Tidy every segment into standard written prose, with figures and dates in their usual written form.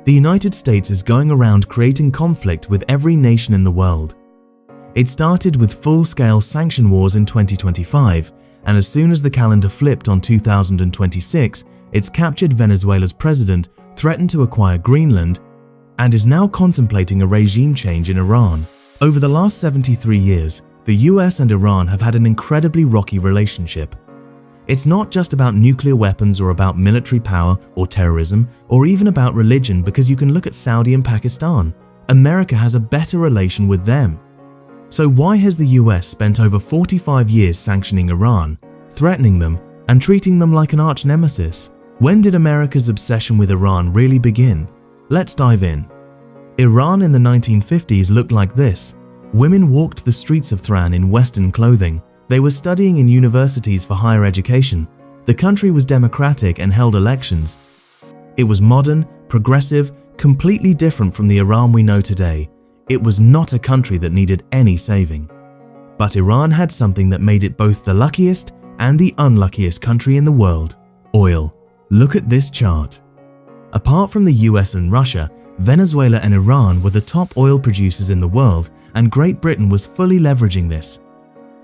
The United States is going around creating conflict with every nation in the world. It started with full-scale sanction wars in 2025, and as soon as the calendar flipped on 2026, its captured Venezuela's president threatened to acquire Greenland and is now contemplating a regime change in Iran. Over the last 73 years, the US and Iran have had an incredibly rocky relationship. It's not just about nuclear weapons or about military power or terrorism or even about religion, because you can look at Saudi and Pakistan. America has a better relation with them. So why has the US spent over 45 years sanctioning Iran, threatening them, and treating them like an arch nemesis? When did America's obsession with Iran really begin? Let's dive in. Iran in the 1950s looked like this. Women walked the streets of Tehran in Western clothing. They were studying in universities for higher education. The country was democratic and held elections. It was modern, progressive, completely different from the Iran we know today. It was not a country that needed any saving. But Iran had something that made it both the luckiest and the unluckiest country in the world: oil. Look at this chart. Apart from the US and Russia, Venezuela and Iran were the top oil producers in the world, and Great Britain was fully leveraging this.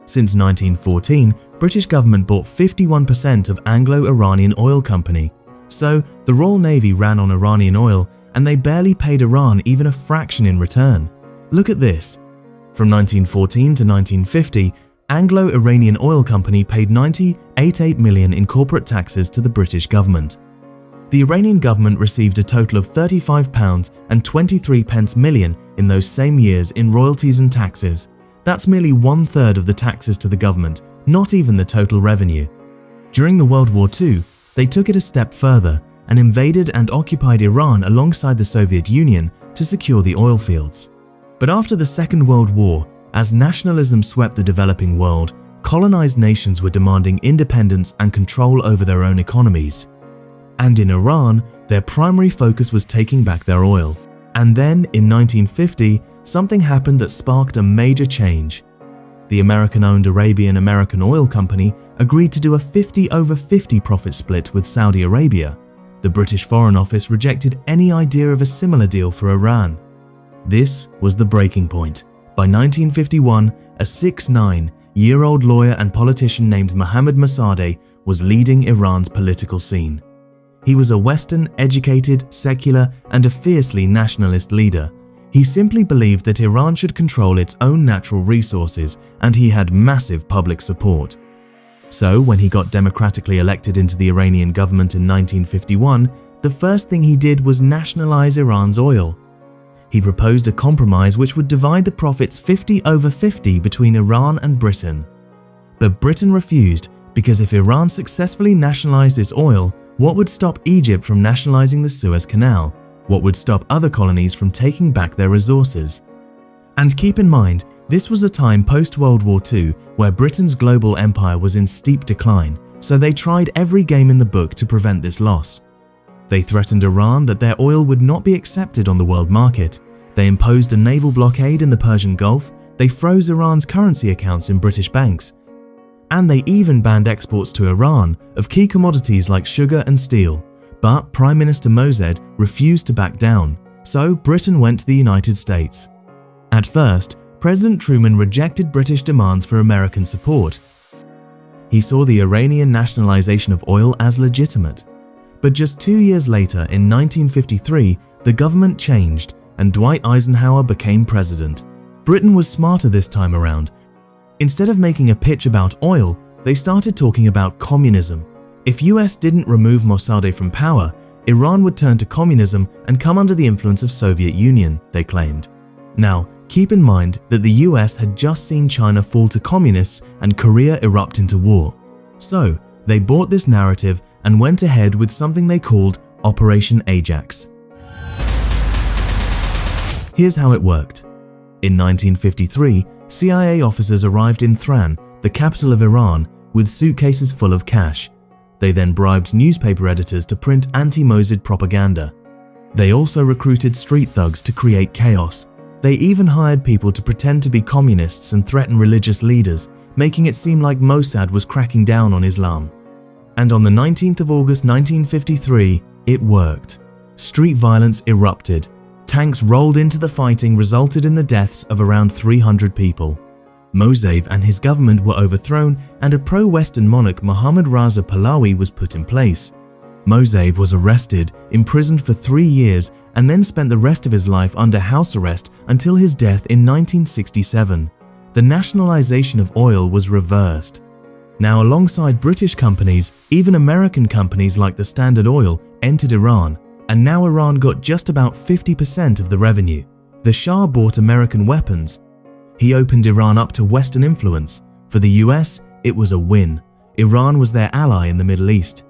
Since 1914, British government bought 51% of Anglo-Iranian Oil Company. So, the Royal Navy ran on Iranian oil, and they barely paid Iran even a fraction in return. Look at this. From 1914 to 1950, Anglo-Iranian Oil Company paid $90.88 million in corporate taxes to the British government. The Iranian government received a total of £35.23 million in those same years in royalties and taxes. That's merely 1/3 of the taxes to the government, not even the total revenue. During the World War II, they took it a step further and invaded and occupied Iran alongside the Soviet Union to secure the oil fields. But after the Second World War, as nationalism swept the developing world, colonized nations were demanding independence and control over their own economies. And in Iran, their primary focus was taking back their oil. And then, in 1950, something happened that sparked a major change. The American-owned Arabian American Oil Company agreed to do a 50-over-50 profit split with Saudi Arabia. The British Foreign Office rejected any idea of a similar deal for Iran. This was the breaking point. By 1951, a 69-year-old lawyer and politician named Mohammad Mossadegh was leading Iran's political scene. He was a Western, educated, secular, and a fiercely nationalist leader. He simply believed that Iran should control its own natural resources, and he had massive public support. So, when he got democratically elected into the Iranian government in 1951, the first thing he did was nationalize Iran's oil. He proposed a compromise which would divide the profits 50-over-50 between Iran and Britain. But Britain refused, because if Iran successfully nationalized its oil, what would stop Egypt from nationalizing the Suez Canal? What would stop other colonies from taking back their resources? And keep in mind, this was a time post-World War II where Britain's global empire was in steep decline, so they tried every game in the book to prevent this loss. They threatened Iran that their oil would not be accepted on the world market. They imposed a naval blockade in the Persian Gulf. They froze Iran's currency accounts in British banks. And they even banned exports to Iran of key commodities like sugar and steel. But Prime Minister Mosaddegh refused to back down, so Britain went to the United States. At first, President Truman rejected British demands for American support. He saw the Iranian nationalization of oil as legitimate. But just 2 years later, in 1953, the government changed and Dwight Eisenhower became president. Britain was smarter this time around. Instead of making a pitch about oil, they started talking about communism. If US didn't remove Mossadegh from power, Iran would turn to communism and come under the influence of Soviet Union, they claimed. Now, keep in mind that the US had just seen China fall to communists and Korea erupt into war. So, they bought this narrative and went ahead with something they called Operation Ajax. Here's how it worked. In 1953, CIA officers arrived in Tehran, the capital of Iran, with suitcases full of cash. They then bribed newspaper editors to print anti-Mossad propaganda. They also recruited street thugs to create chaos. They even hired people to pretend to be communists and threaten religious leaders, making it seem like Mossad was cracking down on Islam. And on the 19th of August 1953, it worked. street violence erupted. Tanks rolled into the fighting, resulted in the deaths of around 300 people. Mosav and his government were overthrown, and a pro-Western monarch, Muhammad Raza Pahlavi, was put in place. Mosav was arrested, imprisoned for 3 years, and then spent the rest of his life under house arrest until his death in 1967. The nationalization of oil was reversed. Now, alongside British companies, even American companies like the Standard Oil entered Iran, and now Iran got just about 50% of the revenue. The Shah bought American weapons. He opened Iran up to Western influence. For the US, it was a win. Iran was their ally in the Middle East.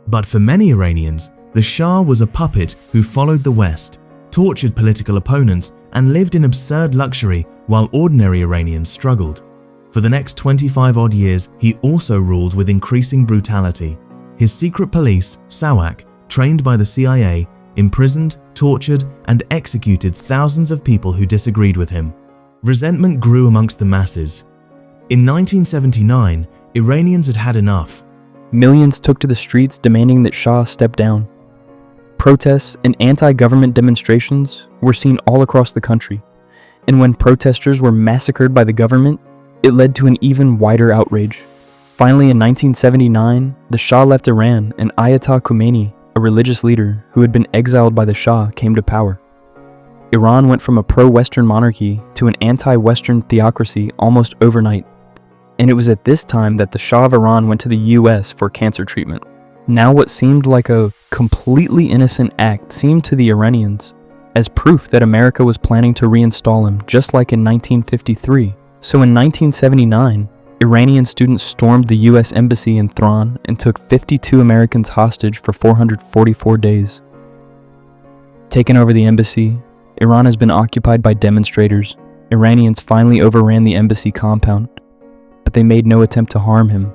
But for many Iranians, the Shah was a puppet who followed the West, tortured political opponents, and lived in absurd luxury while ordinary Iranians struggled. For the next 25-odd years, he also ruled with increasing brutality. His secret police, SAWAK, trained by the CIA, imprisoned, tortured, and executed thousands of people who disagreed with him. Resentment grew amongst the masses. In 1979, Iranians had had enough. Millions took to the streets demanding that Shah step down. Protests and anti-government demonstrations were seen all across the country, and when protesters were massacred by the government, it led to an even wider outrage. Finally, in 1979, the Shah left Iran, and Ayatollah Khomeini, a religious leader who had been exiled by the Shah, came to power. Iran went from a pro-Western monarchy to an anti-Western theocracy almost overnight, and it was at this time that the Shah of Iran went to the US for cancer treatment. Now what seemed like a completely innocent act seemed to the Iranians as proof that America was planning to reinstall him, just like in 1953. So in 1979, Iranian students stormed the US embassy in Tehran and took 52 Americans hostage for 444 days. Taking over the embassy, Iran has been occupied by demonstrators. Iranians finally overran the embassy compound, but they made no attempt to harm him.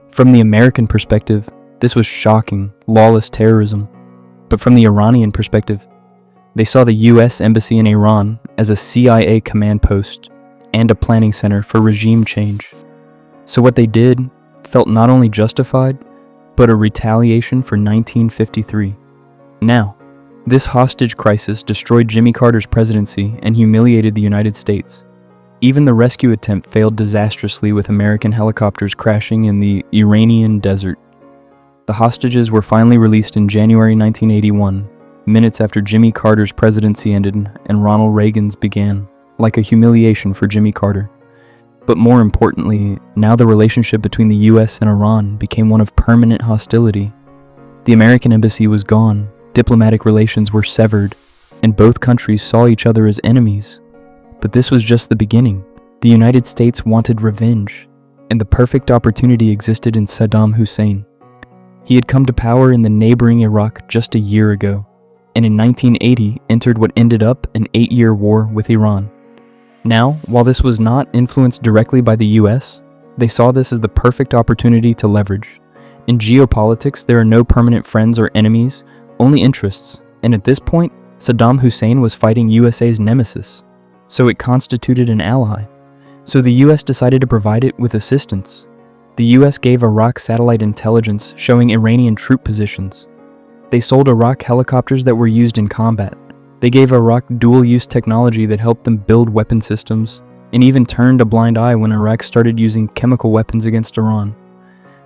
From the American perspective, this was shocking, lawless terrorism. But from the Iranian perspective, they saw the US embassy in Iran as a CIA command post and a planning center for regime change. So what they did felt not only justified, but a retaliation for 1953. Now, this hostage crisis destroyed Jimmy Carter's presidency and humiliated the United States. Even the rescue attempt failed disastrously, with American helicopters crashing in the Iranian desert. The hostages were finally released in January 1981, minutes after Jimmy Carter's presidency ended and Ronald Reagan's began, like a humiliation for Jimmy Carter. But more importantly, now the relationship between the US and Iran became one of permanent hostility. The American embassy was gone, diplomatic relations were severed, and both countries saw each other as enemies. But this was just the beginning. The United States wanted revenge, and the perfect opportunity existed in Saddam Hussein. He had come to power in the neighboring Iraq just a year ago, and in 1980 entered what ended up an 8-year war with Iran. Now, while this was not influenced directly by the US, they saw this as the perfect opportunity to leverage. In geopolitics, there are no permanent friends or enemies, only interests, and at this point, Saddam Hussein was fighting USA's nemesis, so it constituted an ally. So the US decided to provide it with assistance. The US gave Iraq satellite intelligence showing Iranian troop positions. They sold Iraq helicopters that were used in combat. They gave Iraq dual-use technology that helped them build weapon systems, and even turned a blind eye when Iraq started using chemical weapons against Iran.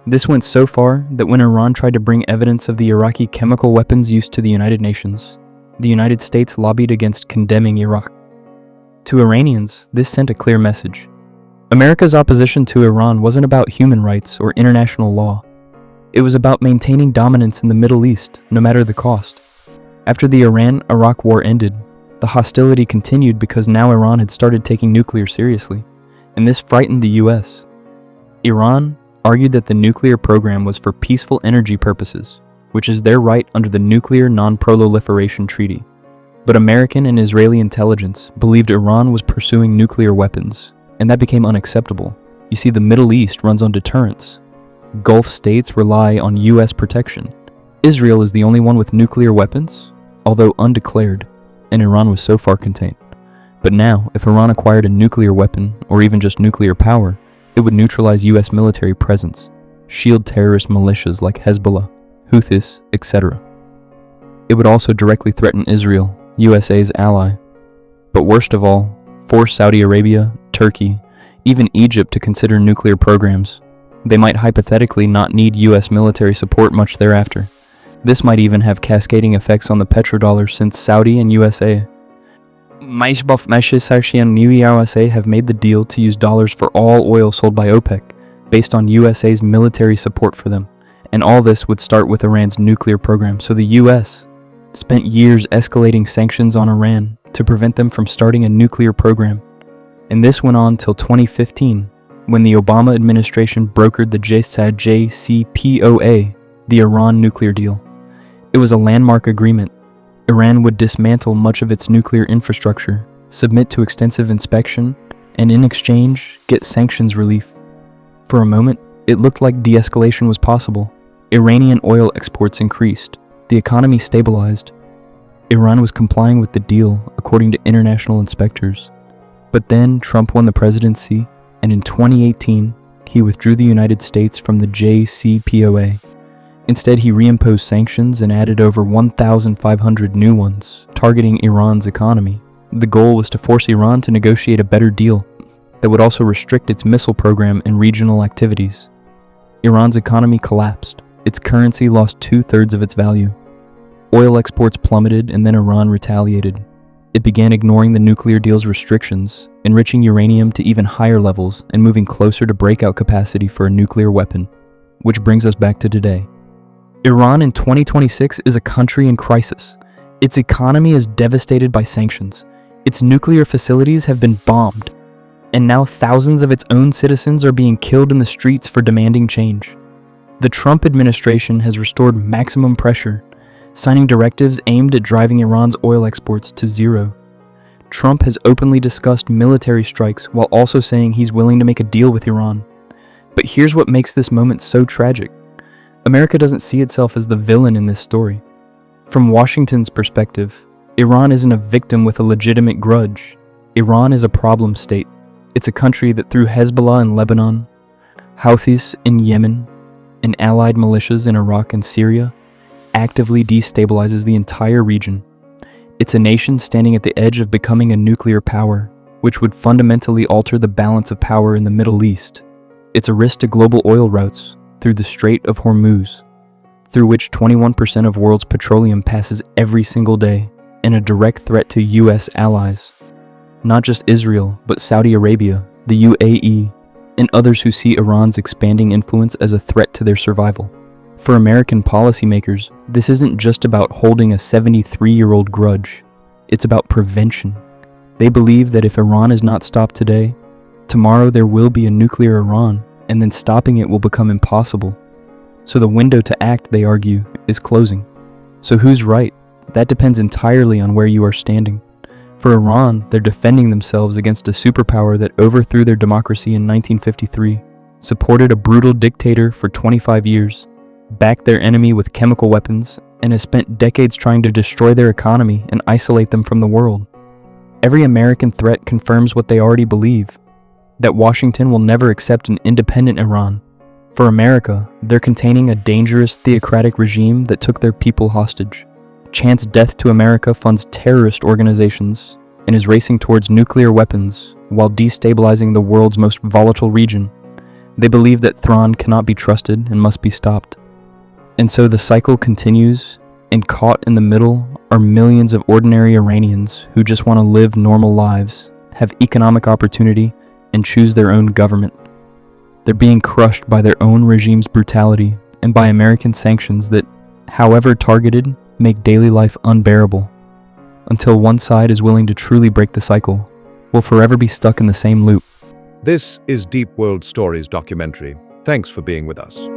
This went so far that when Iran tried to bring evidence of the Iraqi chemical weapons use to the United Nations, the United States lobbied against condemning Iraq. To Iranians, this sent a clear message. America's opposition to Iran wasn't about human rights or international law. It was about maintaining dominance in the Middle East, no matter the cost. After the Iran-Iraq war ended, the hostility continued because now Iran had started taking nuclear seriously, and this frightened the US. Iran argued that the nuclear program was for peaceful energy purposes, which is their right under the Nuclear Non-Proliferation Treaty. But American and Israeli intelligence believed Iran was pursuing nuclear weapons, and that became unacceptable. You see, the Middle East runs on deterrence. Gulf states rely on US protection. Israel is the only one with nuclear weapons, although undeclared, and Iran was so far contained. But now, if Iran acquired a nuclear weapon, or even just nuclear power, it would neutralize US military presence, shield terrorist militias like Hezbollah, Houthis, etc. it would also directly threaten Israel, USA's ally. But worst of all, force Saudi Arabia, Turkey, even Egypt to consider nuclear programs. They might hypothetically not need US military support much thereafter. This might even have cascading effects on the petrodollar since Saudi and USA have made the deal to use dollars for all oil sold by OPEC, based on USA's military support for them. And all this would start with Iran's nuclear program. So the US spent years escalating sanctions on Iran to prevent them from starting a nuclear program. And this went on till 2015, when the Obama administration brokered the JCPOA, the Iran nuclear deal. It was a landmark agreement. Iran would dismantle much of its nuclear infrastructure, submit to extensive inspection, and in exchange, get sanctions relief. For a moment, it looked like de-escalation was possible. Iranian oil exports increased. The economy stabilized. Iran was complying with the deal, according to international inspectors. But then Trump won the presidency, and in 2018, he withdrew the United States from the JCPOA. Instead, he reimposed sanctions and added over 1,500 new ones, targeting Iran's economy. The goal was to force Iran to negotiate a better deal that would also restrict its missile program and regional activities. Iran's economy collapsed. Its currency lost 2/3 of its value. Oil exports plummeted, and then Iran retaliated. It began ignoring the nuclear deal's restrictions, enriching uranium to even higher levels and moving closer to breakout capacity for a nuclear weapon. Which brings us back to today. Iran in 2026 is a country in crisis. Its economy is devastated by sanctions. Its nuclear facilities have been bombed. And now thousands of its own citizens are being killed in the streets for demanding change. The Trump administration has restored maximum pressure, signing directives aimed at driving Iran's oil exports to zero. Trump has openly discussed military strikes while also saying he's willing to make a deal with Iran. But here's what makes this moment so tragic. America doesn't see itself as the villain in this story. From Washington's perspective, Iran isn't a victim with a legitimate grudge. Iran is a problem state. It's a country that through Hezbollah in Lebanon, Houthis in Yemen, and allied militias in Iraq and Syria, actively destabilizes the entire region. It's a nation standing at the edge of becoming a nuclear power, which would fundamentally alter the balance of power in the Middle East. It's a risk to global oil routes through the Strait of Hormuz, through which 21% of world's petroleum passes every single day, and a direct threat to US allies. Not just Israel, but Saudi Arabia, the UAE, and others who see Iran's expanding influence as a threat to their survival. For American policymakers, this isn't just about holding a 73-year-old grudge. It's about prevention. They believe that if Iran is not stopped today, tomorrow there will be a nuclear Iran, and then stopping it will become impossible. So the window to act, they argue, is closing. So who's right? That depends entirely on where you are standing. For Iran, they're defending themselves against a superpower that overthrew their democracy in 1953, supported a brutal dictator for 25 years, backed their enemy with chemical weapons, and has spent decades trying to destroy their economy and isolate them from the world. Every American threat confirms what they already believe, that Washington will never accept an independent Iran. For America, they're containing a dangerous theocratic regime that took their people hostage. Chants death to America funds terrorist organizations and is racing towards nuclear weapons while destabilizing the world's most volatile region. They believe that Thrawn cannot be trusted and must be stopped. And so the cycle continues, and caught in the middle are millions of ordinary Iranians who just want to live normal lives, have economic opportunity, and choose their own government. They're being crushed by their own regime's brutality and by American sanctions that, however targeted, make daily life unbearable. Until one side is willing to truly break the cycle, we'll forever be stuck in the same loop. This is Deep World Stories documentary. Thanks for being with us.